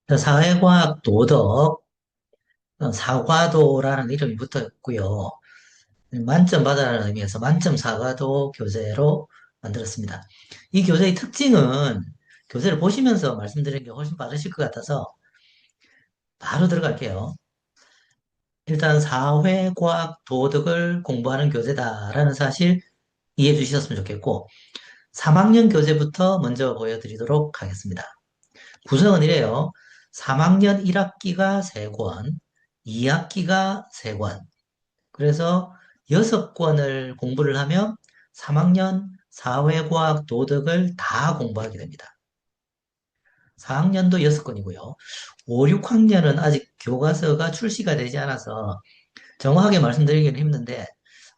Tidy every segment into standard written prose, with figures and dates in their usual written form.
사회과학 도덕, 사과도라는 이름이 붙어 있고요. 만점 받아라는 의미에서 만점 사과도 교재로 만들었습니다. 이 교재의 특징은 교재를 보시면서 말씀드리는 게 훨씬 빠르실 것 같아서 바로 들어갈게요. 일단 사회과학 도덕을 공부하는 교재다라는 사실 이해해 주셨으면 좋겠고 3학년 교재부터 먼저 보여드리도록 하겠습니다. 구성은 이래요. 3학년 1학기가 3권, 2학기가 3권. 그래서 6권을 공부를 하면 3학년 사회과학 도덕을 다 공부하게 됩니다. 4학년도 6권이고요. 5, 6학년은 아직 교과서가 출시가 되지 않아서 정확하게 말씀드리기는 힘든데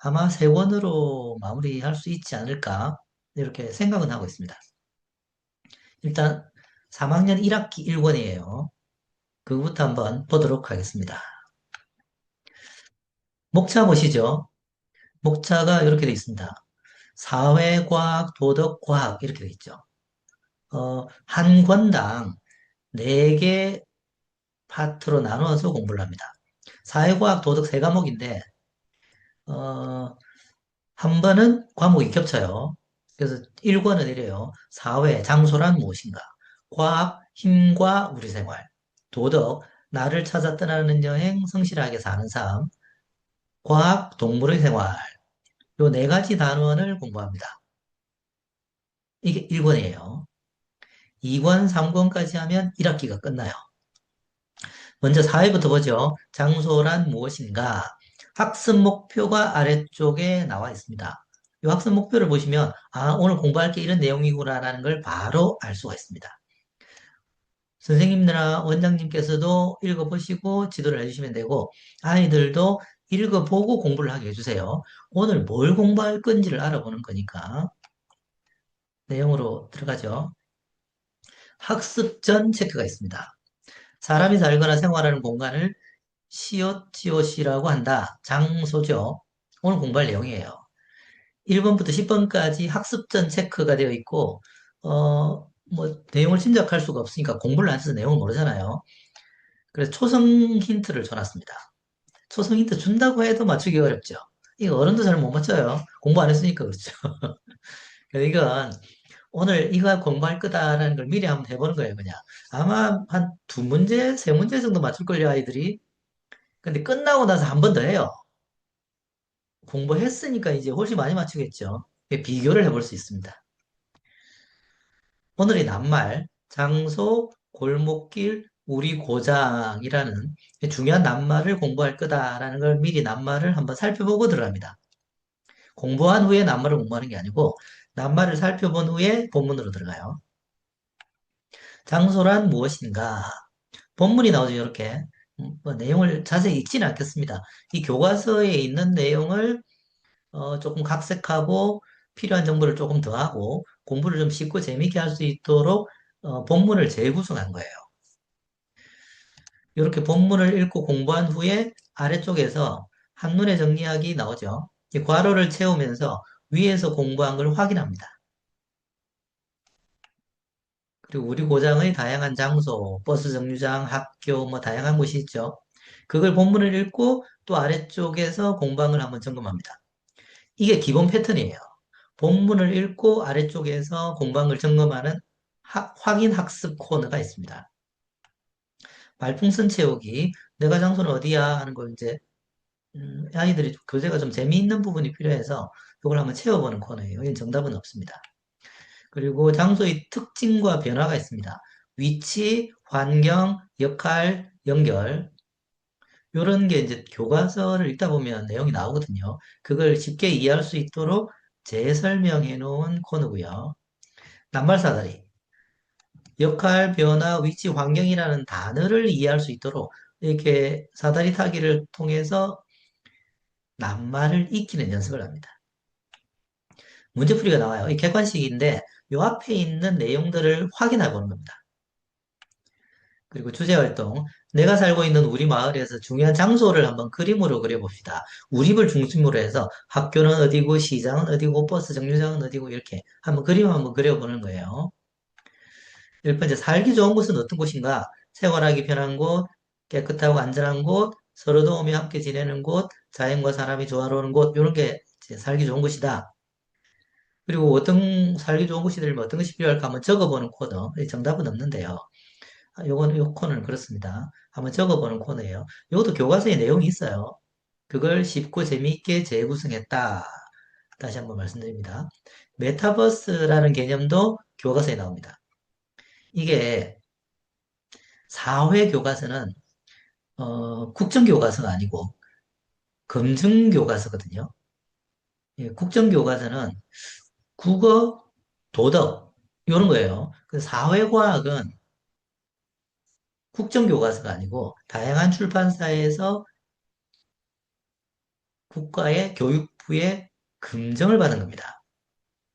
아마 3권으로 마무리할 수 있지 않을까 이렇게 생각은 하고 있습니다. 일단 3학년 1학기 1권이에요. 그거부터 한번 보도록 하겠습니다. 목차 보시죠. 목차가 이렇게 되어 있습니다. 사회과학, 도덕과학 이렇게 되어 있죠. 한 권당 4개 파트로 나누어서 공부를 합니다. 사회과학, 도덕 3과목인데 한 번은 과목이 겹쳐요. 그래서 1권은 이래요. 사회, 장소란 무엇인가? 과학, 힘과 우리 생활. 도덕, 나를 찾아 떠나는 여행, 성실하게 사는 삶. 과학, 동물의 생활. 요 4가지 단원을 공부합니다. 이게 1권이에요. 2권, 3권까지 하면 1학기가 끝나요. 먼저 사회부터 보죠. 장소란 무엇인가? 학습 목표가 아래쪽에 나와 있습니다. 이 학습 목표를 보시면 오늘 공부할 게 이런 내용이구나라는 걸 바로 알 수가 있습니다. 선생님이나 원장님께서도 읽어보시고 지도를 해주시면 되고 아이들도 읽어보고 공부를 하게 해주세요. 오늘 뭘 공부할 건지를 알아보는 거니까 내용으로 들어가죠. 학습 전 체크가 있습니다. 사람이 살거나 생활하는 공간을 COTOC라고 한다. 장소죠. 오늘 공부할 내용이에요. 1번부터 10번까지 학습 전 체크가 되어 있고, 내용을 짐작할 수가 없으니까 공부를 안 해서 내용을 모르잖아요. 그래서 초성 힌트를 줘놨습니다. 초성 힌트 준다고 해도 맞추기 어렵죠. 이거 어른도 잘 못 맞춰요. 공부 안 했으니까 그렇죠. 그래서 이건 오늘 이거 공부할 거다라는 걸 미리 한번 해보는 거예요, 그냥. 아마 한 두 문제, 세 문제 정도 맞출걸요, 아이들이. 근데 끝나고 나서 한 번 더 해요. 공부했으니까 이제 훨씬 많이 맞추겠죠. 비교를 해볼 수 있습니다. 오늘의 낱말, 장소, 골목길, 우리 고장이라는 중요한 낱말을 공부할 거다라는 걸 미리 낱말을 한번 살펴보고 들어갑니다. 공부한 후에 낱말을 공부하는 게 아니고 낱말을 살펴본 후에 본문으로 들어가요. 장소란 무엇인가? 본문이 나오죠, 이렇게. 뭐 내용을 자세히 읽지는 않겠습니다. 이 교과서에 있는 내용을 조금 각색하고 필요한 정보를 조금 더하고 공부를 좀 쉽고 재밌게 할 수 있도록 본문을 재구성한 거예요. 이렇게 본문을 읽고 공부한 후에 아래쪽에서 한눈에 정리하기 나오죠. 이 괄호를 채우면서 위에서 공부한 걸 확인합니다. 그리고 우리 고장의 다양한 장소, 버스 정류장, 학교, 뭐 다양한 곳이 있죠. 그걸 본문을 읽고 또 아래쪽에서 공부한 걸 한번 점검합니다. 이게 기본 패턴이에요. 본문을 읽고 아래쪽에서 공부한 걸 점검하는 확인 학습 코너가 있습니다. 말풍선 채우기, 내가 장소는 어디야 하는 걸 이제 아이들이 교재가 좀 재미있는 부분이 필요해서 이걸 한번 채워보는 코너예요. 이건 정답은 없습니다. 그리고 장소의 특징과 변화가 있습니다. 위치, 환경, 역할, 연결. 이런 게 이제 교과서를 읽다 보면 내용이 나오거든요. 그걸 쉽게 이해할 수 있도록 재설명해 놓은 코너고요. 낱말사다리. 역할, 변화, 위치, 환경이라는 단어를 이해할 수 있도록 이렇게 사다리 타기를 통해서 낱말을 익히는 연습을 합니다. 문제풀이가 나와요. 이 객관식인데 요 앞에 있는 내용들을 확인해 보는 겁니다. 그리고 주제활동. 내가 살고 있는 우리 마을에서 중요한 장소를 한번 그림으로 그려봅시다. 우립을 중심으로 해서 학교는 어디고, 시장은 어디고, 버스 정류장은 어디고, 이렇게 한번 그림 한번 그려보는 거예요. 1번째, 살기 좋은 곳은 어떤 곳인가? 생활하기 편한 곳, 깨끗하고 안전한 곳, 서로 도우며 함께 지내는 곳, 자연과 사람이 조화로운 곳, 이런 게 이제 살기 좋은 곳이다. 그리고 어떤 살기 좋은 곳이 되려면 어떤 것이 필요할까 한번 적어보는 코너. 정답은 없는데요. 요 코너는 그렇습니다. 한번 적어보는 코너예요. 이것도 교과서에 내용이 있어요. 그걸 쉽고 재미있게 재구성했다. 다시 한번 말씀드립니다. 메타버스라는 개념도 교과서에 나옵니다. 이게 사회 교과서는 국정 교과서가 아니고 검증 교과서거든요. 예, 국정 교과서는 국어, 도덕 이런 거예요. 그 사회과학은 국정 교과서가 아니고 다양한 출판사에서 국가의 교육부의 검증을 받은 겁니다.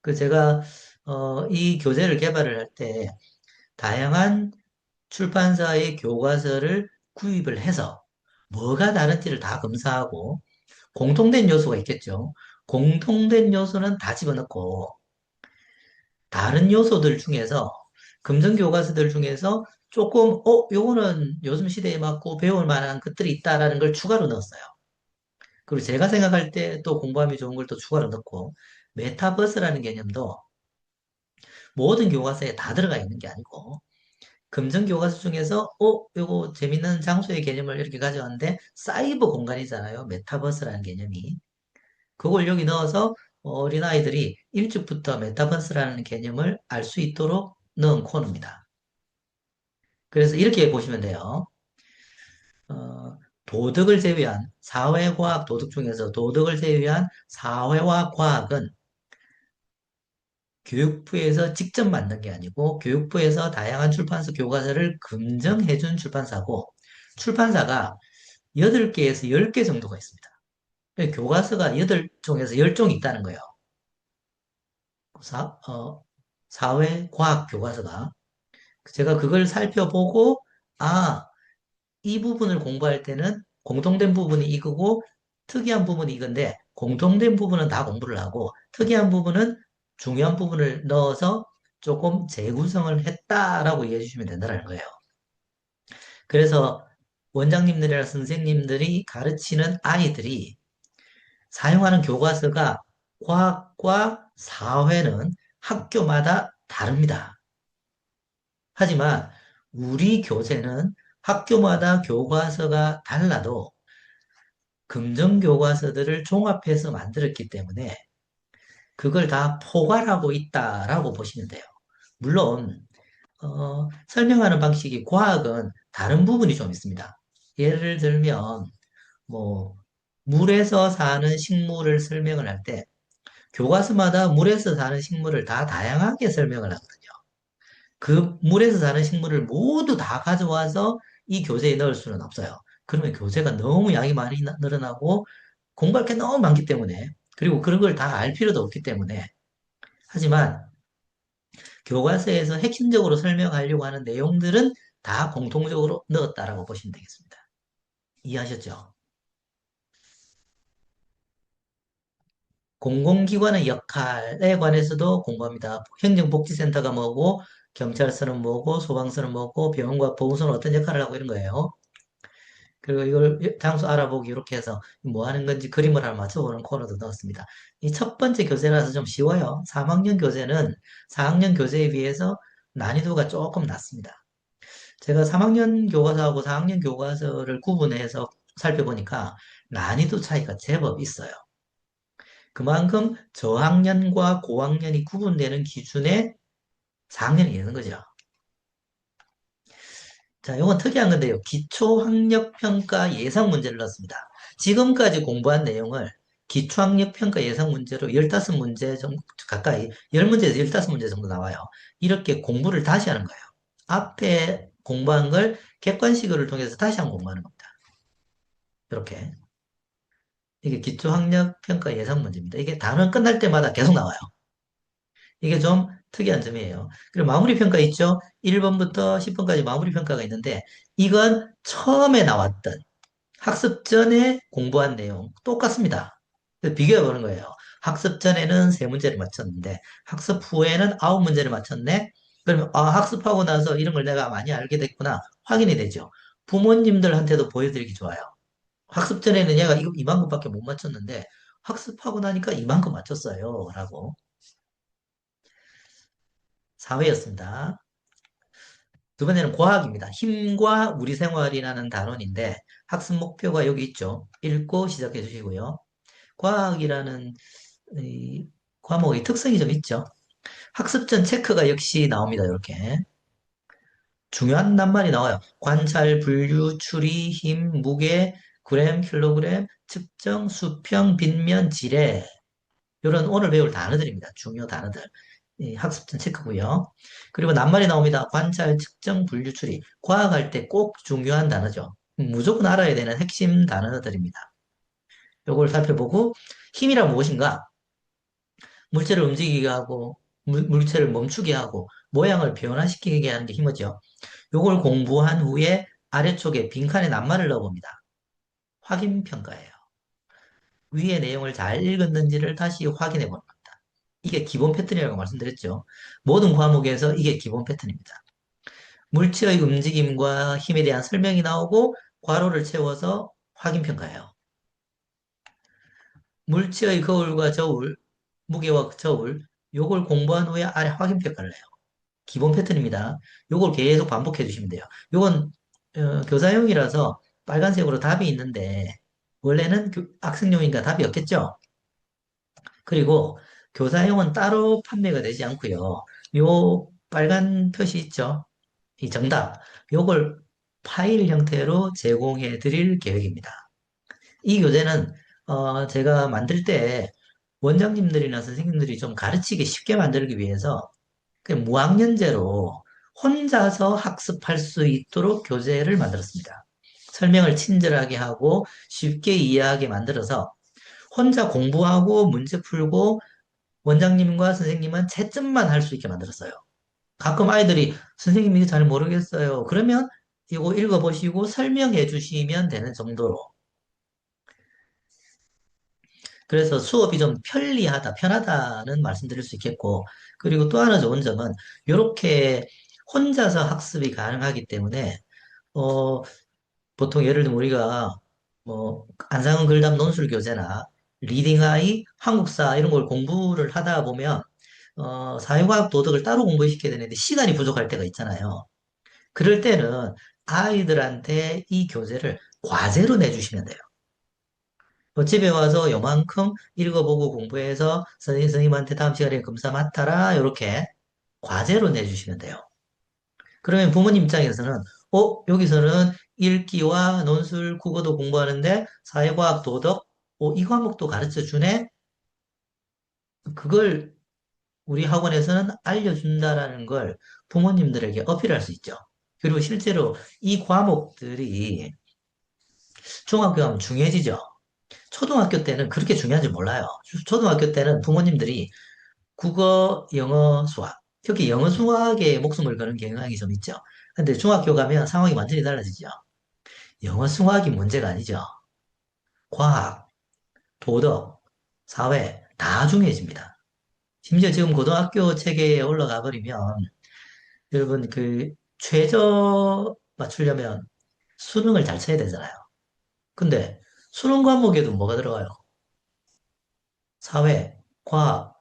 그 제가 이 교재를 개발을 할 때 다양한 출판사의 교과서를 구입을 해서 뭐가 다른지를 다 검사하고 공통된 요소가 있겠죠. 공통된 요소는 다 집어넣고 다른 요소들 중에서 금전 교과서들 중에서 조금 요거는 요즘 시대에 맞고 배울 만한 것들이 있다라는 걸 추가로 넣었어요. 그리고 제가 생각할 때 또 공부하기 좋은 걸 또 추가로 넣고 메타버스라는 개념도 모든 교과서에 다 들어가 있는 게 아니고 금전 교과서 중에서 요거 재밌는 장소의 개념을 이렇게 가져왔는데 사이버 공간이잖아요. 메타버스라는 개념이. 그걸 여기 넣어서 어린아이들이 일찍부터 메타버스라는 개념을 알 수 있도록 넣은 코너입니다. 그래서 이렇게 보시면 돼요. 도덕을 제외한 사회과학 도덕 중에서 도덕을 제외한 사회와 과학은 교육부에서 직접 만든 게 아니고 교육부에서 다양한 출판사 교과서를 검증해준 출판사고 출판사가 8개에서 10개 정도가 있습니다. 교과서가 8종에서 10종이 있다는 거예요. 사, 어, 사회과학 교과서가. 제가 그걸 살펴보고, 아, 이 부분을 공부할 때는 공통된 부분이 이거고, 특이한 부분이 이건데, 공통된 부분은 다 공부를 하고, 특이한 부분은 중요한 부분을 넣어서 조금 재구성을 했다라고 이해해 주시면 된다는 거예요. 그래서 원장님들이나 선생님들이 가르치는 아이들이 사용하는 교과서가 과학과 사회는 학교마다 다릅니다. 하지만 우리 교재는 학교마다 교과서가 달라도 금정 교과서들을 종합해서 만들었기 때문에 그걸 다 포괄하고 있다라고 보시면 돼요. 물론 설명하는 방식이 과학은 다른 부분이 좀 있습니다. 예를 들면 뭐 물에서 사는 식물을 설명을 할 때 교과서마다 물에서 사는 식물을 다 다양하게 설명을 하거든요. 그 물에서 사는 식물을 모두 다 가져와서 이 교재에 넣을 수는 없어요. 그러면 교재가 너무 양이 많이 늘어나고 공부할 게 너무 많기 때문에 그리고 그런 걸 다 알 필요도 없기 때문에 하지만 교과서에서 핵심적으로 설명하려고 하는 내용들은 다 공통적으로 넣었다라고 보시면 되겠습니다. 이해하셨죠? 공공기관의 역할에 관해서도 공부합니다. 행정복지센터가 뭐고, 경찰서는 뭐고, 소방서는 뭐고, 병원과 보건소는 어떤 역할을 하고 이런 거예요. 그리고 이걸 장소 알아보기 이렇게 해서 뭐 하는 건지 그림을 하나 맞춰보는 코너도 넣었습니다. 이 첫 번째 교재라서 좀 쉬워요. 3학년 교재는 4학년 교재에 비해서 난이도가 조금 낮습니다. 제가 3학년 교과서하고 4학년 교과서를 구분해서 살펴보니까 난이도 차이가 제법 있어요. 그만큼 저학년과 고학년이 구분되는 기준에 4학년이 있는 거죠. 자, 이건 특이한 건데요. 기초학력평가 예상 문제를 넣었습니다. 지금까지 공부한 내용을 기초학력평가 예상 문제로 15문제 정도 가까이, 10문제에서 15문제 정도 나와요. 이렇게 공부를 다시 하는 거예요. 앞에 공부한 걸 객관식을 통해서 다시 한번 공부하는 겁니다. 이렇게. 이게 기초학력평가 예상 문제입니다. 이게 단원 끝날 때마다 계속 나와요. 이게 좀 특이한 점이에요. 그리고 마무리 평가 있죠? 1번부터 10번까지 마무리 평가가 있는데 이건 처음에 나왔던 학습 전에 공부한 내용 똑같습니다. 그래서 비교해 보는 거예요. 학습 전에는 3문제를 맞췄는데 학습 후에는 9문제를 맞췄네. 그러면, 아, 학습하고 나서 이런 걸 내가 많이 알게 됐구나. 확인이 되죠. 부모님들한테도 보여드리기 좋아요. 학습 전에는 얘가 이거 이만큼밖에 못 맞췄는데, 학습하고 나니까 이만큼 맞췄어요. 라고. 사회였습니다. 두 번째는 과학입니다. 힘과 우리 생활이라는 단원인데, 학습 목표가 여기 있죠. 읽고 시작해 주시고요. 과학이라는 이 과목의 특성이 좀 있죠. 학습 전 체크가 역시 나옵니다. 이렇게. 중요한 낱말이 나와요. 관찰, 분류, 추리, 힘, 무게, 그램, 킬로그램, 측정, 수평, 빗면, 지뢰. 이런 오늘 배울 단어들입니다. 중요 단어들. 이 학습전 체크고요. 그리고 낱말이 나옵니다. 관찰, 측정, 분류, 추리. 과학할 때 꼭 중요한 단어죠. 무조건 알아야 되는 핵심 단어들입니다. 이걸 살펴보고 힘이란 무엇인가? 물체를 움직이게 하고 물체를 멈추게 하고 모양을 변화시키게 하는 게 힘이죠. 요걸 공부한 후에 아래쪽에 빈칸에 낱말을 넣어봅니다. 확인 평가예요. 위의 내용을 잘 읽었는지를 다시 확인해 보는 겁니다. 이게 기본 패턴이라고 말씀드렸죠. 모든 과목에서 이게 기본 패턴입니다. 물체의 움직임과 힘에 대한 설명이 나오고 괄호를 채워서 확인 평가예요. 물체의 거울과 저울, 무게와 저울, 요걸 공부한 후에 아래 확인 평가를 해요. 기본 패턴입니다. 요걸 계속 반복해 주시면 돼요. 요건 교사용이라서 빨간색으로 답이 있는데 원래는 학생용이니까 답이 없겠죠? 그리고 교사용은 따로 판매가 되지 않고요. 요 빨간 표시 있죠? 이 정답. 요걸 파일 형태로 제공해 드릴 계획입니다. 이 교재는 제가 만들 때 원장님들이나 선생님들이 좀 가르치기 쉽게 만들기 위해서 그 무학년제로 혼자서 학습할 수 있도록 교재를 만들었습니다. 설명을 친절하게 하고 쉽게 이해하게 만들어서 혼자 공부하고 문제 풀고 원장님과 선생님은 채점만 할 수 있게 만들었어요. 가끔 아이들이 선생님 이거 잘 모르겠어요. 그러면 이거 읽어보시고 설명해 주시면 되는 정도로. 그래서 수업이 좀 편리하다, 편하다는 말씀드릴 수 있겠고, 그리고 또 하나 좋은 점은 이렇게 혼자서 학습이 가능하기 때문에 어, 보통 예를 들면 우리가 뭐 안상은 글담 논술 교재나 리딩 아이, 한국사 이런 걸 공부를 하다 보면 사회과학 도덕을 따로 공부시켜야 되는데 시간이 부족할 때가 있잖아요. 그럴 때는 아이들한테 이 교재를 과제로 내주시면 돼요. 집에 와서 요만큼 읽어보고 공부해서 선생님한테 다음 시간에 검사 맡아라 이렇게 과제로 내주시면 돼요. 그러면 부모님 입장에서는 여기서는 읽기와 논술, 국어도 공부하는데 사회과학, 도덕, 이 과목도 가르쳐 주네? 그걸 우리 학원에서는 알려준다라는 걸 부모님들에게 어필할 수 있죠. 그리고 실제로 이 과목들이 중학교 가면 중요해지죠. 초등학교 때는 그렇게 중요한지 몰라요. 초등학교 때는 부모님들이 국어, 영어, 수학, 특히 영어, 수학에 목숨을 거는 경향이 좀 있죠. 근데 중학교 가면 상황이 완전히 달라지죠. 영어, 수학이 문제가 아니죠. 과학, 도덕, 사회 다 중요해집니다. 심지어 지금 고등학교 체계에 올라가 버리면 여러분 그 최저 맞추려면 수능을 잘 쳐야 되잖아요. 근데 수능 과목에도 뭐가 들어가요? 사회, 과학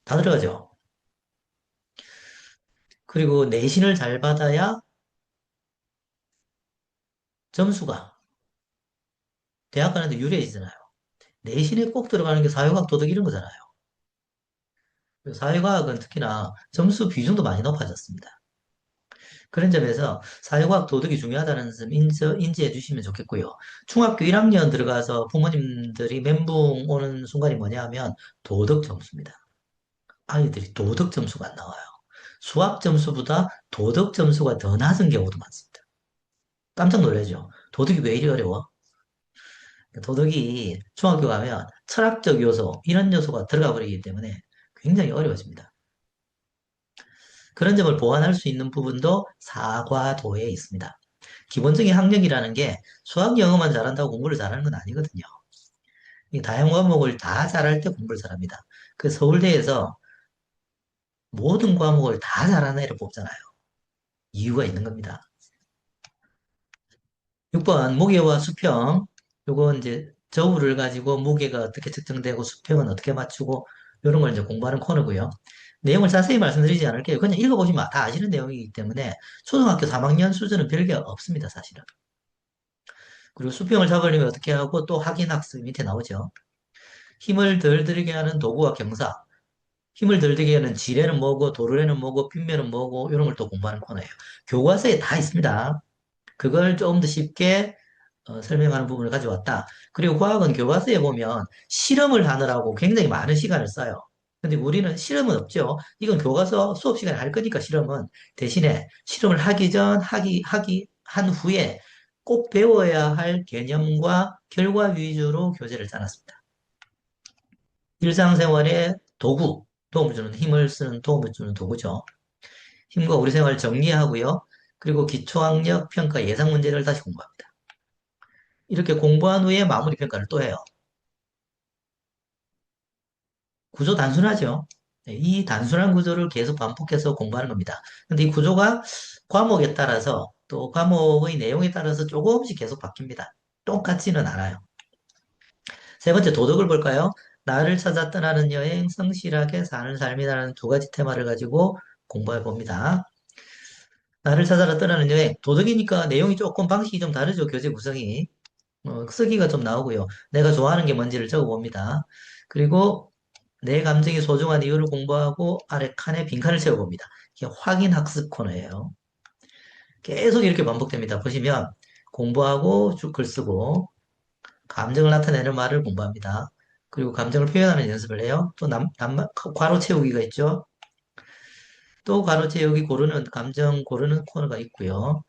다 들어가죠. 그리고 내신을 잘 받아야 점수가 대학 가는데 유리해지잖아요. 내신에 꼭 들어가는 게 사회과학, 도덕 이런 거잖아요. 사회과학은 특히나 점수 비중도 많이 높아졌습니다. 그런 점에서 사회과학, 도덕이 중요하다는 점 인지해 주시면 좋겠고요. 중학교 1학년 들어가서 부모님들이 멘붕 오는 순간이 뭐냐 하면 도덕 점수입니다. 아이들이 도덕 점수가 안 나와요. 수학 점수보다 도덕 점수가 더 낮은 경우도 많습니다. 깜짝 놀라죠? 도덕이 왜 이리 어려워? 도덕이 중학교 가면 철학적 요소, 이런 요소가 들어가 버리기 때문에 굉장히 어려워집니다. 그런 점을 보완할 수 있는 부분도 사과도에 있습니다. 기본적인 학력이라는 게 수학, 영어만 잘한다고 공부를 잘하는 건 아니거든요. 이 다양한 과목을 다 잘할 때 공부를 잘합니다. 그 서울대에서 모든 과목을 다 잘하는 애를 뽑잖아요. 이유가 있는 겁니다. 6번 무게와 수평. 요거 이제 저울을 가지고 무게가 어떻게 측정되고 수평은 어떻게 맞추고 이런 걸 이제 공부하는 코너고요. 내용을 자세히 말씀드리지 않을게요. 그냥 읽어보시면 다 아시는 내용이기 때문에 초등학교 3학년 수준은 별게 없습니다, 사실은. 그리고 수평을 잡으려면 어떻게 하고 또 확인학습 밑에 나오죠. 힘을 덜 들이게 하는 도구와 경사. 힘을 덜 들이게 하는 지뢰는 뭐고 도르래는 뭐고 빗면은 뭐고 이런 걸 또 공부하는 코너예요. 교과서에 다 있습니다. 그걸 조금 더 쉽게 설명하는 부분을 가져왔다. 그리고 과학은 교과서에 보면 실험을 하느라고 굉장히 많은 시간을 써요. 근데 우리는 실험은 없죠. 이건 교과서 수업 시간에 할 거니까 실험은 대신에 실험을 하기 전, 한 후에 꼭 배워야 할 개념과 결과 위주로 교재를 짜놨습니다. 일상생활의 도구, 도움을 주는, 힘을 쓰는 도움을 주는 도구죠. 힘과 우리 생활을 정리하고요. 그리고 기초학력 평가 예상 문제를 다시 공부합니다. 이렇게 공부한 후에 마무리 평가를 또 해요. 구조 단순하죠. 네, 이 단순한 구조를 계속 반복해서 공부하는 겁니다. 근데 이 구조가 과목에 따라서 또 과목의 내용에 따라서 조금씩 계속 바뀝니다. 똑같지는 않아요. 세 번째 도덕을 볼까요? 나를 찾아 떠나는 여행, 성실하게 사는 삶이라는 두 가지 테마를 가지고 공부해 봅니다. 나를 찾아라 떠나는 여행, 도덕이니까 내용이 조금 방식이 좀 다르죠. 교재 구성이. 쓰기가 좀 나오고요. 내가 좋아하는 게 뭔지를 적어봅니다. 그리고 내 감정이 소중한 이유를 공부하고 아래 칸에 빈칸을 채워봅니다. 이게 확인 학습 코너예요. 계속 이렇게 반복됩니다. 보시면 공부하고 쭉 글 쓰고 감정을 나타내는 말을 공부합니다. 그리고 감정을 표현하는 연습을 해요. 또 괄호 채우기가 있죠. 또 괄호 채우기 고르는 감정 고르는 코너가 있고요.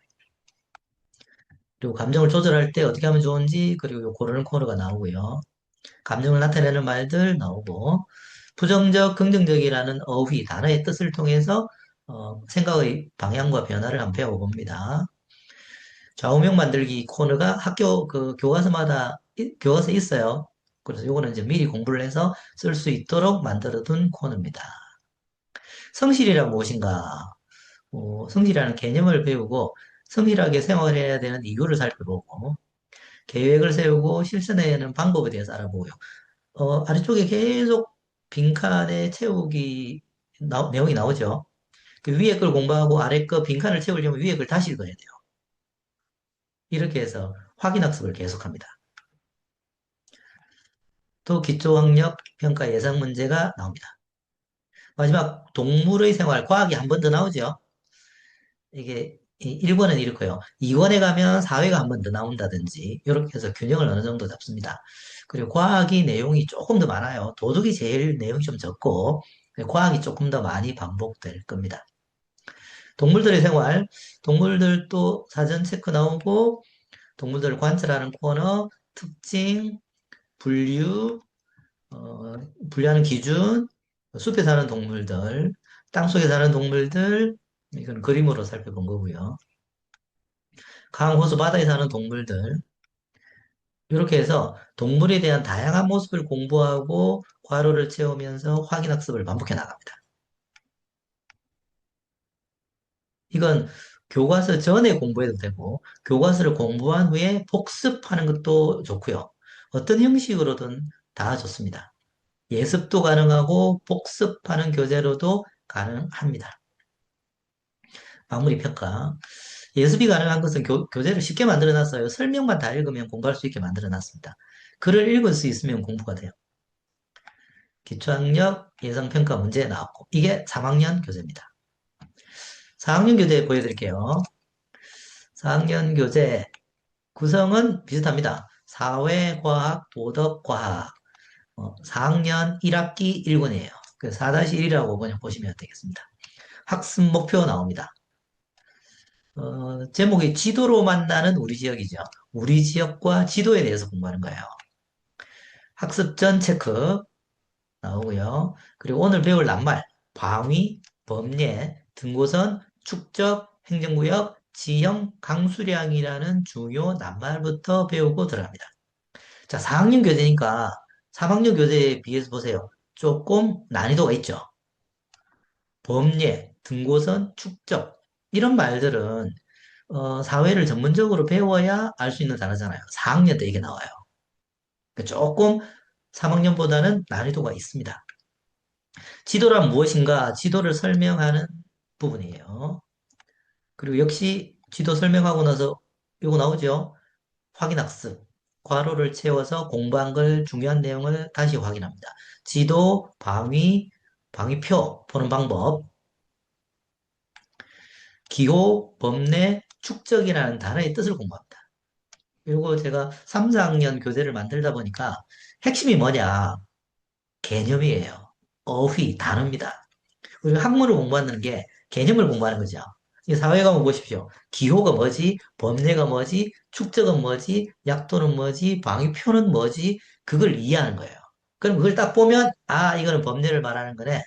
그리고 감정을 조절할 때 어떻게 하면 좋은지 그리고 고르는 코너가 나오고요. 감정을 나타내는 말들 나오고 부정적, 긍정적이라는 어휘, 단어의 뜻을 통해서 생각의 방향과 변화를 한번 배워봅니다. 좌우명 만들기 코너가 학교 그 교과서마다 교과서 있어요. 그래서 요거는 이제 미리 공부를 해서 쓸 수 있도록 만들어둔 코너입니다. 성실이란 무엇인가? 성실이라는 개념을 배우고 성실하게 생활해야 되는 이유를 살펴보고 계획을 세우고 실천해야 하는 방법에 대해서 알아보고요. 아래쪽에 계속 빈칸에 채우기 내용이 나오죠. 그 위에 걸 공부하고 아래 거 빈칸을 채우려면 위에 걸 다시 읽어야 돼요. 이렇게 해서 확인학습을 계속합니다. 또 기초학력 평가 예상 문제가 나옵니다. 마지막 동물의 생활 과학이 한 번 더 나오죠. 이게 1권은 이렇고요. 2권에 가면 사회가 한 번 더 나온다든지 이렇게 해서 균형을 어느 정도 잡습니다. 그리고 과학이 내용이 조금 더 많아요. 도덕이 제일 내용이 좀 적고 과학이 조금 더 많이 반복될 겁니다. 동물들의 생활, 동물들도 사전 체크 나오고 동물들을 관찰하는 코너, 특징, 분류, 어, 분류하는 기준, 숲에 사는 동물들, 땅속에 사는 동물들, 이건 그림으로 살펴본 거고요. 강, 호수, 바다에 사는 동물들, 이렇게 해서 동물에 대한 다양한 모습을 공부하고 괄호를 채우면서 확인학습을 반복해 나갑니다. 이건 교과서 전에 공부해도 되고, 교과서를 공부한 후에 복습하는 것도 좋고요. 어떤 형식으로든 다 좋습니다. 예습도 가능하고 복습하는 교재로도 가능합니다. 마무리 평가. 예습이 가능한 것은 교재를 쉽게 만들어 놨어요. 설명만 다 읽으면 공부할 수 있게 만들어 놨습니다. 글을 읽을 수 있으면 공부가 돼요. 기초학력 예상평가 문제 나왔고, 이게 3학년 교재입니다. 4학년 교재 보여드릴게요. 4학년 교재 구성은 비슷합니다. 사회과학, 도덕과학. 4학년 1학기 1권이에요. 4-1이라고 그냥 보시면 되겠습니다. 학습 목표 나옵니다. 제목이 지도로 만나는 우리 지역이죠. 우리 지역과 지도에 대해서 공부하는 거예요. 학습 전 체크 나오고요. 그리고 오늘 배울 낱말, 방위, 범례, 등고선, 축적, 행정구역, 지형, 강수량이라는 중요 낱말부터 배우고 들어갑니다. 자, 4학년 교재니까 3학년 교재에 비해서 보세요. 조금 난이도가 있죠. 범례, 등고선, 축적 이런 말들은 사회를 전문적으로 배워야 알 수 있는 단어잖아요. 4학년 때 이게 나와요. 그러니까 조금 3학년보다는 난이도가 있습니다. 지도란 무엇인가? 지도를 설명하는 부분이에요. 그리고 역시 지도 설명하고 나서 이거 나오죠? 확인학습. 괄호를 채워서 공부한 걸 중요한 내용을 다시 확인합니다. 지도, 방위표 보는 방법, 기호, 범례, 축적이라는 단어의 뜻을 공부합니다. 그리고 제가 3, 4학년 교재를 만들다 보니까 핵심이 뭐냐? 개념이에요. 어휘, 단어입니다. 우리가 학문을 공부하는 게 개념을 공부하는 거죠. 이 사회과목 보십시오. 기호가 뭐지? 범례가 뭐지? 축적은 뭐지? 약도는 뭐지? 방위표는 뭐지? 그걸 이해하는 거예요. 그럼 그걸 딱 보면, 아, 이거는 범례를 말하는 거네.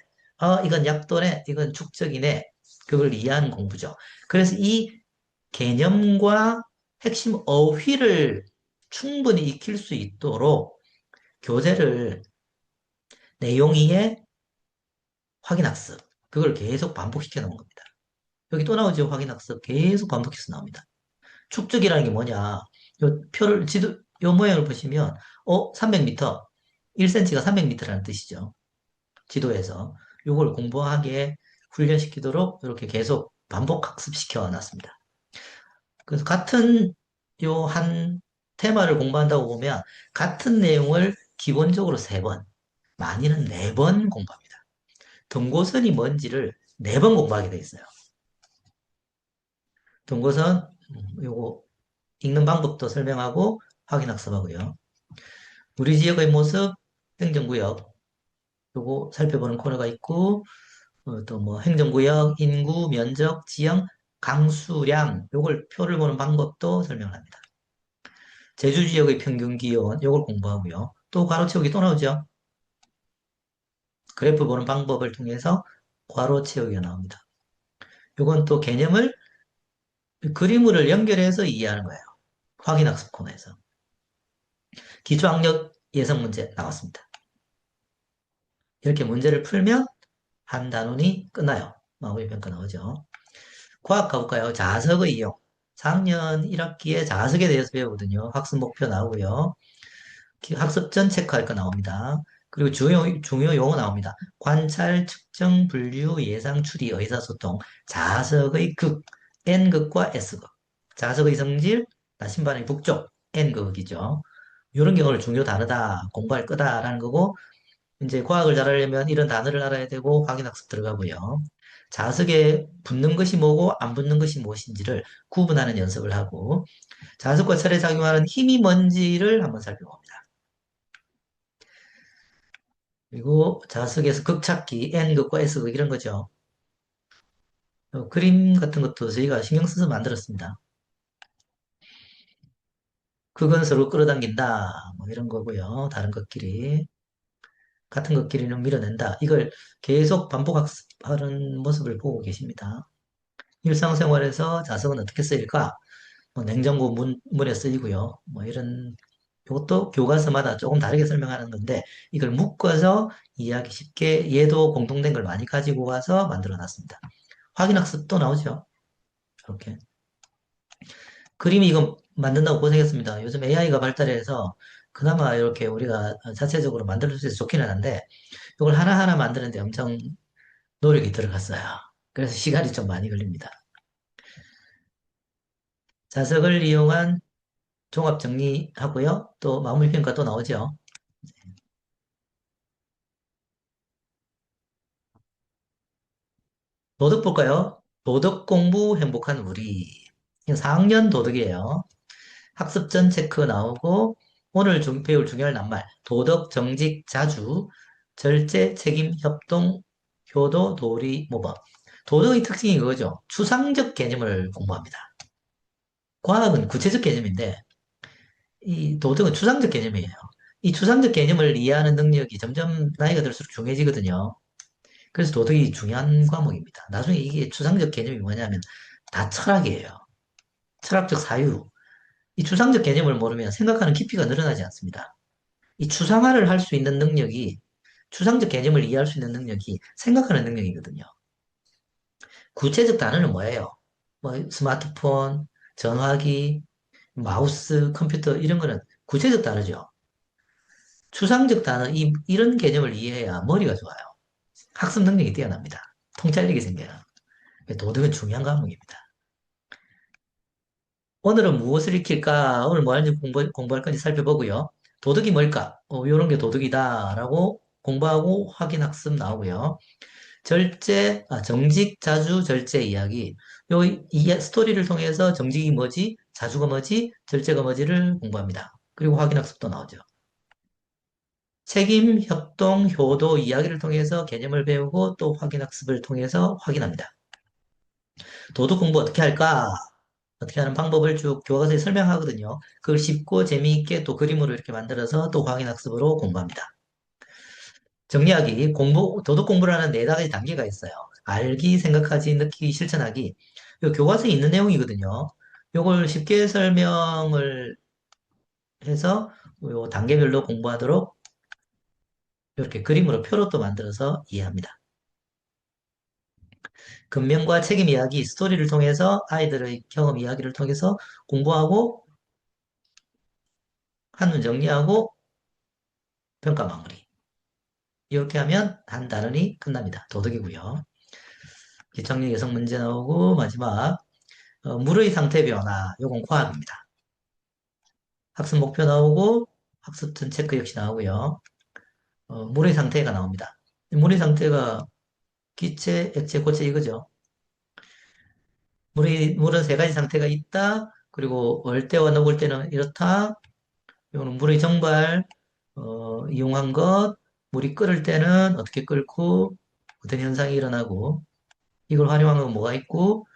이건 약도네. 이건 축적이네. 그걸 이해하는 공부죠. 그래서 이 개념과 핵심 어휘를 충분히 익힐 수 있도록 교재를 내용 이해, 확인학습. 그걸 계속 반복시켜 놓은 겁니다. 여기 또 나오죠. 확인학습. 계속 반복해서 나옵니다. 축적이라는 게 뭐냐. 요 표를, 요 모양을 보시면, 300m. 1cm가 300m라는 뜻이죠. 지도에서. 요걸 공부하게 훈련시키도록 이렇게 계속 반복 학습시켜 놨습니다. 그래서 같은 요 한 테마를 공부한다고 보면, 같은 내용을 기본적으로 3번, 많이는 4번 공부합니다. 등고선이 뭔지를 4번 공부하게 돼 있어요. 등고선, 요거 읽는 방법도 설명하고 확인학습하고요. 우리 지역의 모습, 행정구역, 요거 살펴보는 코너가 있고, 또 뭐 행정구역, 인구, 면적, 지형, 강수량, 요걸 표를 보는 방법도 설명을 합니다. 제주 지역의 평균 기온, 요걸 공부하고요. 또 괄호 채우기 또 나오죠. 그래프 보는 방법을 통해서 괄호 채우기가 나옵니다. 요건 또 개념을 그림을 연결해서 이해하는 거예요. 확인학습 코너에서. 기초학력 예상 문제 나왔습니다. 이렇게 문제를 풀면 한 단원이 끝나요. 마무리 평가 나오죠. 과학 가볼까요? 자석의 이용. 4학년 1학기에 자석에 대해서 배우거든요. 학습 목표 나오고요. 학습 전 체크할 거 나옵니다. 그리고 중요 용어 나옵니다. 관찰, 측정, 분류, 예상, 추리, 의사소통, 자석의 극, N극과 S극. 자석의 성질, 나심반의 북쪽, N극이죠. 이런 경우를 중요 단어다, 공부할 거다라는 거고, 이제 과학을 잘하려면 이런 단어를 알아야 되고 확인학습 들어가고요. 자석에 붙는 것이 뭐고 안 붙는 것이 무엇인지를 구분하는 연습을 하고 자석과 철에 작용하는 힘이 뭔지를 한번 살펴봅니다. 그리고 자석에서 극찾기, N극과 S극 이런 거죠. 그림 같은 것도 저희가 신경 써서 만들었습니다. 극은 서로 끌어당긴다, 뭐 이런 거고요. 다른 것끼리. 같은 것끼리는 밀어낸다. 이걸 계속 반복하는 모습을 보고 계십니다. 일상생활에서 자석은 어떻게 쓰일까? 뭐 냉장고 문에 쓰이고요. 뭐 이런 이것도 교과서마다 조금 다르게 설명하는 건데 이걸 묶어서 이해하기 쉽게 얘도 공통된 걸 많이 가지고 와서 만들어 놨습니다. 확인학습도 나오죠. 이렇게. 그림이 이거 만든다고 고생했습니다. 요즘 AI가 발달해서 그나마 이렇게 우리가 자체적으로 만들 수 있어서 좋기는 한데 이걸 하나하나 만드는데 엄청 노력이 들어갔어요. 그래서 시간이 좀 많이 걸립니다. 자석을 이용한 종합 정리하고요. 또 마무리 평가 또 나오죠. 도덕 볼까요? 도덕 공부 행복한 우리. 4학년 도덕이에요. 학습 전 체크 나오고 오늘 배울 중요한 낱말. 도덕, 정직, 자주, 절제, 책임, 협동, 효도, 도리, 모범. 도덕의 특징이 그거죠. 추상적 개념을 공부합니다. 과학은 구체적 개념인데 이 도덕은 추상적 개념이에요. 이 추상적 개념을 이해하는 능력이 점점 나이가 들수록 중요해지거든요. 그래서 도덕이 중요한 과목입니다. 나중에 이게 추상적 개념이 뭐냐면 다 철학이에요. 철학적 사유. 이 추상적 개념을 모르면 생각하는 깊이가 늘어나지 않습니다. 이 추상화를 할 수 있는 능력이 추상적 개념을 이해할 수 있는 능력이 생각하는 능력이거든요. 구체적 단어는 뭐예요? 뭐 스마트폰, 전화기, 마우스, 컴퓨터 이런 거는 구체적 단어죠. 추상적 단어 이런 개념을 이해해야 머리가 좋아요. 학습 능력이 뛰어납니다. 통찰력이 생겨요. 도덕은 중요한 과목입니다. 오늘은 무엇을 익힐까? 오늘 뭐 하는지 공부할 건지 살펴보고요. 도덕이 뭘까? 이런 게 도덕이다라고 공부하고 확인 학습 나오고요. 정직, 자주, 절제 이야기. 스토리를 통해서 정직이 뭐지, 자주가 뭐지, 절제가 뭐지를 공부합니다. 그리고 확인 학습도 나오죠. 책임, 협동, 효도 이야기를 통해서 개념을 배우고 또 확인 학습을 통해서 확인합니다. 도덕 공부 어떻게 할까? 어떻게 하는 방법을 쭉 교과서에 설명하거든요. 그걸 쉽고 재미있게 또 그림으로 이렇게 만들어서 또 확인 학습으로 공부합니다. 정리하기, 도덕 공부라는 네 가지 단계가 있어요. 알기, 생각하기, 느끼기, 실천하기. 이 교과서에 있는 내용이거든요. 이걸 쉽게 설명을 해서 요 단계별로 공부하도록 이렇게 그림으로 표로 또 만들어서 이해합니다. 근면과 책임 이야기, 스토리를 통해서 아이들의 경험 이야기를 통해서 공부하고 한문 정리하고 평가 마무리. 이렇게 하면 한 단원이 끝납니다. 도덕이고요. 기청력 예성 문제 나오고 마지막 물의 상태 변화. 요건 과학입니다. 학습 목표 나오고 학습 전 체크 역시 나오고요. 물의 상태가 나옵니다. 물의 상태가 기체, 액체, 고체 이거죠. 물은 세 가지 상태가 있다. 그리고 얼 때와 녹을 때는 이렇다. 이거는 물의 정발, 이용한 것, 물이 끓을 때는 어떻게 끓고 어떤 현상이 일어나고 이걸 활용한 건 뭐가 있고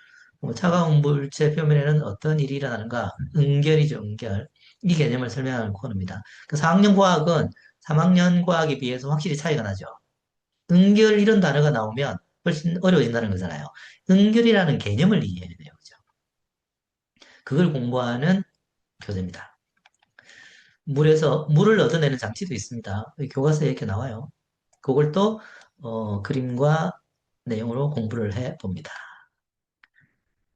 차가운 물체 표면에는 어떤 일이 일어나는가? 응결이죠, 응결. 이 개념을 설명하는 코너입니다. 그 4학년 과학은 3학년 과학에 비해서 확실히 차이가 나죠. 응결 이런 단어가 나오면 훨씬 어려워진다는 거잖아요. 응결이라는 개념을 이해해야 돼요. 그죠? 그걸 공부하는 교재입니다. 물을 얻어내는 장치도 있습니다. 교과서에 이렇게 나와요. 그걸 또 그림과 내용으로 공부를 해 봅니다.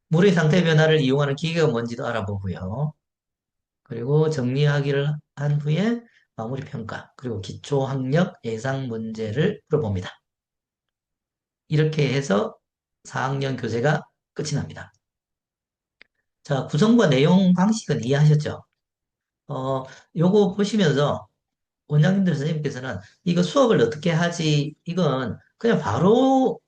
물의 상태 변화를 이용하는 기계가 뭔지도 알아보고요. 그리고 정리하기를 한 후에 마무리 평가, 그리고 기초 학력 예상 문제를 풀어봅니다. 이렇게 해서 4학년 교재가 끝이 납니다. 자, 구성과 내용 방식은 이해하셨죠? 요거 보시면서 원장님들 선생님께서는 이거 수업을 어떻게 하지? 이건 그냥 바로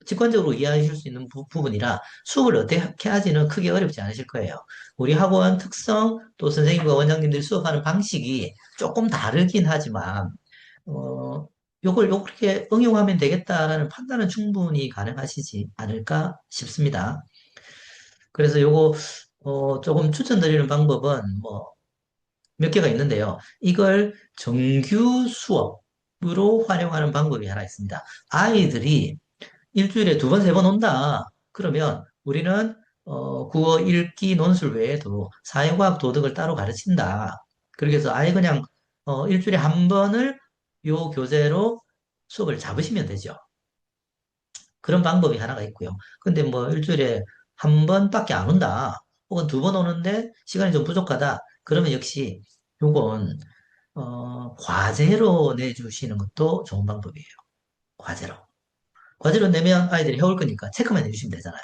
직관적으로 이해하실 수 있는 부분이라 수업을 어떻게 하지는 크게 어렵지 않으실 거예요. 우리 학원 특성 또 선생님과 원장님들이 수업하는 방식이 조금 다르긴 하지만 요걸 이렇게 응용하면 되겠다라는 판단은 충분히 가능하시지 않을까 싶습니다. 그래서 요거 조금 추천드리는 방법은 뭐 몇 개가 있는데요. 이걸 정규 수업으로 활용하는 방법이 하나 있습니다. 아이들이 일주일에 두 번, 세 번 온다. 그러면 우리는 국어, 읽기, 논술 외에도 사회과학, 도덕을 따로 가르친다. 그렇게 해서 아예 그냥 일주일에 한 번을 요 교재로 수업을 잡으시면 되죠. 그런 방법이 하나가 있고요. 근데 뭐 일주일에 한 번밖에 안 온다. 혹은 두 번 오는데 시간이 좀 부족하다. 그러면 역시 요건 과제로 내주시는 것도 좋은 방법이에요. 과제로. 과제로 내면 아이들이 해올 거니까 체크만 해주시면 되잖아요.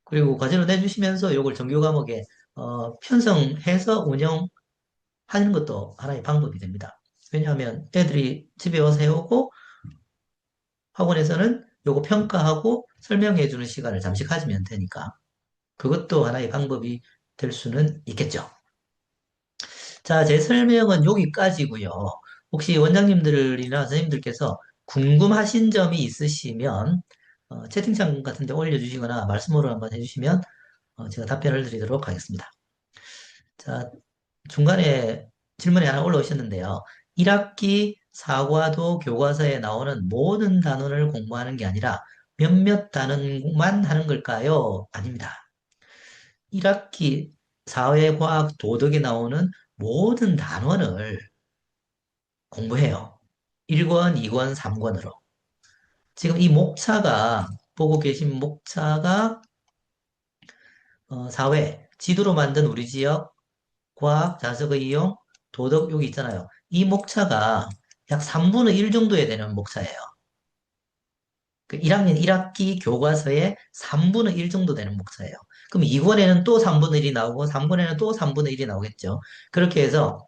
그리고 과제로 내주시면서 요걸 정규 과목에 편성해서 운영하는 것도 하나의 방법이 됩니다. 왜냐하면 애들이 집에 와서 해오고 학원에서는 요거 평가하고 설명해 주는 시간을 잠시 가지면 되니까 그것도 하나의 방법이 될 수는 있겠죠. 자, 제 설명은 여기까지고요. 혹시 원장님들이나 선생님들께서 궁금하신 점이 있으시면 채팅창 같은 데 올려주시거나 말씀으로 한번 해주시면 제가 답변을 드리도록 하겠습니다. 자, 중간에 질문이 하나 올라오셨는데요. 1학기 사과도 교과서에 나오는 모든 단원을 공부하는 게 아니라 몇몇 단원만 하는 걸까요? 아닙니다. 1학기 사회과학 도덕에 나오는 모든 단원을 공부해요. 1권, 2권, 3권으로. 지금 이 목차가 보고 계신 목차가 사회, 지도로 만든 우리 지역, 과학, 자석의 이용, 도덕 여기 있잖아요. 이 목차가 약 3분의 1 정도에 되는 목차예요. 그 1학년 1학기 교과서의 3분의 1 정도 되는 목차예요. 그럼 2권에는 또 3분의 1이 나오고 3권에는 또 3분의 1이 나오겠죠. 그렇게 해서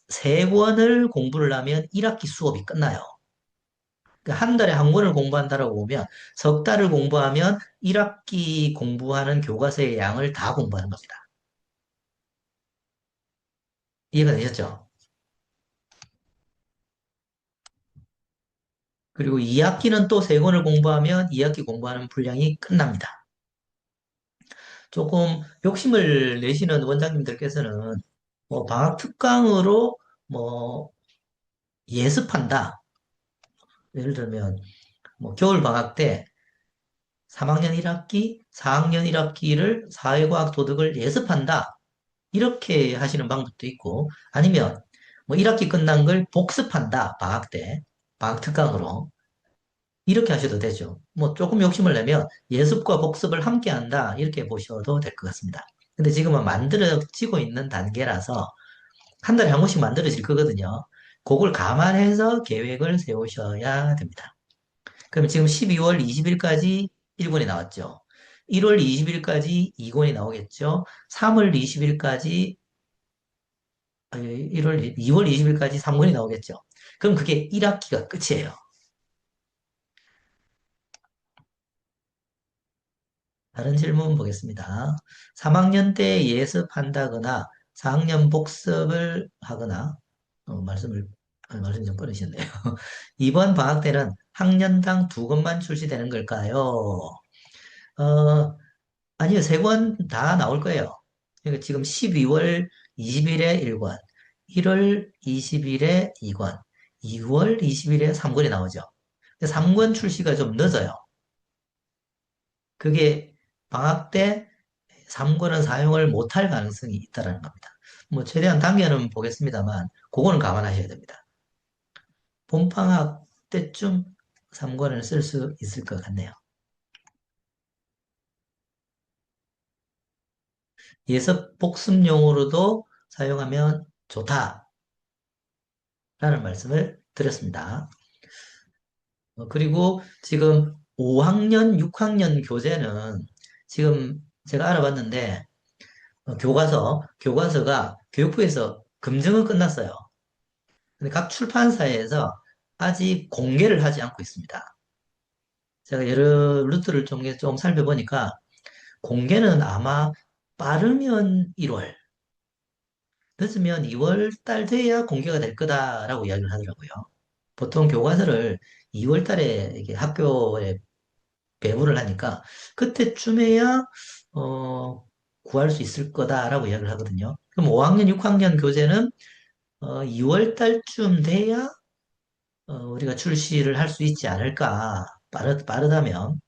3권을 공부를 하면 1학기 수업이 끝나요. 그러니까 한 달에 한 권을 공부한다라고 보면 석 달을 공부하면 1학기 공부하는 교과서의 양을 다 공부하는 겁니다. 이해가 되셨죠? 그리고 2학기는 또 3권을 공부하면 2학기 공부하는 분량이 끝납니다. 조금 욕심을 내시는 원장님들께서는 뭐 방학 특강으로 뭐 예습한다. 예를 들면 뭐 겨울 방학 때 3학년 1학기, 4학년 1학기를 사회과학 도덕을 예습한다. 이렇게 하시는 방법도 있고 아니면 뭐 1학기 끝난 걸 복습한다. 방학 때. 방학 특강으로. 이렇게 하셔도 되죠. 뭐 조금 욕심을 내면 예습과 복습을 함께 한다. 이렇게 보셔도 될 것 같습니다. 근데 지금은 만들어지고 있는 단계라서 한 달에 한 번씩 만들어질 거거든요. 그걸 감안해서 계획을 세우셔야 됩니다. 그럼 지금 12월 20일까지 1권이 나왔죠. 1월 20일까지 2권이 나오겠죠. 3월 20일까지 2월 20일까지 3권이 나오겠죠. 그럼 그게 1학기가 끝이에요. 다른 질문 보겠습니다. 3학년 때 예습한다거나 4학년 복습을 하거나 말씀 좀 끊으셨네요. 이번 방학 때는 학년당 2권만 출시되는 걸까요? 어, 아니요, 3권 다 나올 거예요. 그러니까 지금 12월 20일에 1권, 1월 20일에 2권, 2월 20일에 3권이 나오죠. 3권 출시가 좀 늦어요. 그게 방학 때 3권은 사용을 못할 가능성이 있다는 겁니다. 뭐 최대한 당겨는 보겠습니다만 그거는 감안하셔야 됩니다. 봄방학 때쯤 3권을 쓸 수 있을 것 같네요. 예습 복습용으로도 사용하면 좋다라는 말씀을 드렸습니다. 그리고 지금 5학년, 6학년 교재는 지금 제가 알아봤는데 교과서가 교육부에서 검증은 끝났어요. 근데 각 출판사에서 아직 공개를 하지 않고 있습니다. 제가 여러 루트를 좀 살펴보니까 공개는 아마 빠르면 1월, 늦으면 2월 달 돼야 공개가 될 거다라고 이야기를 하더라고요. 보통 교과서를 2월 달에 이게 학교에 배부를 하니까 그때쯤에야 어, 구할 수 있을 거다라고 이야기를 하거든요. 그럼 5학년, 6학년 교재는 2월 달쯤 돼야 우리가 출시를 할 수 있지 않을까. 빠르다면.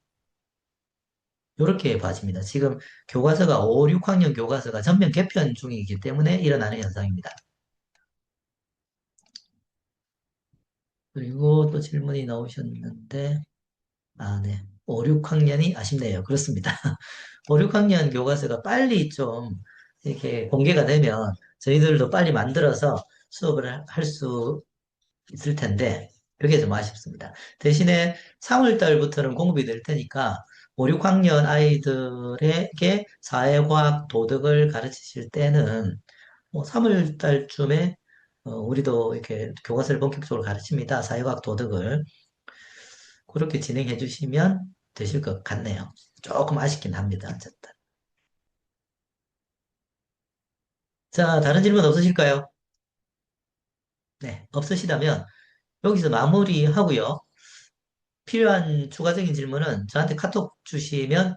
이렇게 봐집니다. 지금 교과서가 5, 6학년 교과서가 전면 개편 중이기 때문에 일어나는 현상입니다. 그리고 또 질문이 나오셨는데, 아, 네. 5, 6학년이 아쉽네요. 그렇습니다. 5, 6학년 교과서가 빨리 좀 이렇게 공개가 되면 저희들도 빨리 만들어서 수업을 할 수 있을 텐데, 그게 좀 아쉽습니다. 대신에 3월 달부터는 공급이 될 테니까 5, 6학년 아이들에게 사회과학 도덕을 가르치실 때는 뭐 3월 달쯤에 우리도 이렇게 교과서를 본격적으로 가르칩니다. 사회과학 도덕을. 그렇게 진행해 주시면 되실 것 같네요. 조금 아쉽긴 합니다. 어쨌든. 자, 다른 질문 없으실까요? 네, 없으시다면 여기서 마무리하고요. 필요한 추가적인 질문은 저한테 카톡 주시면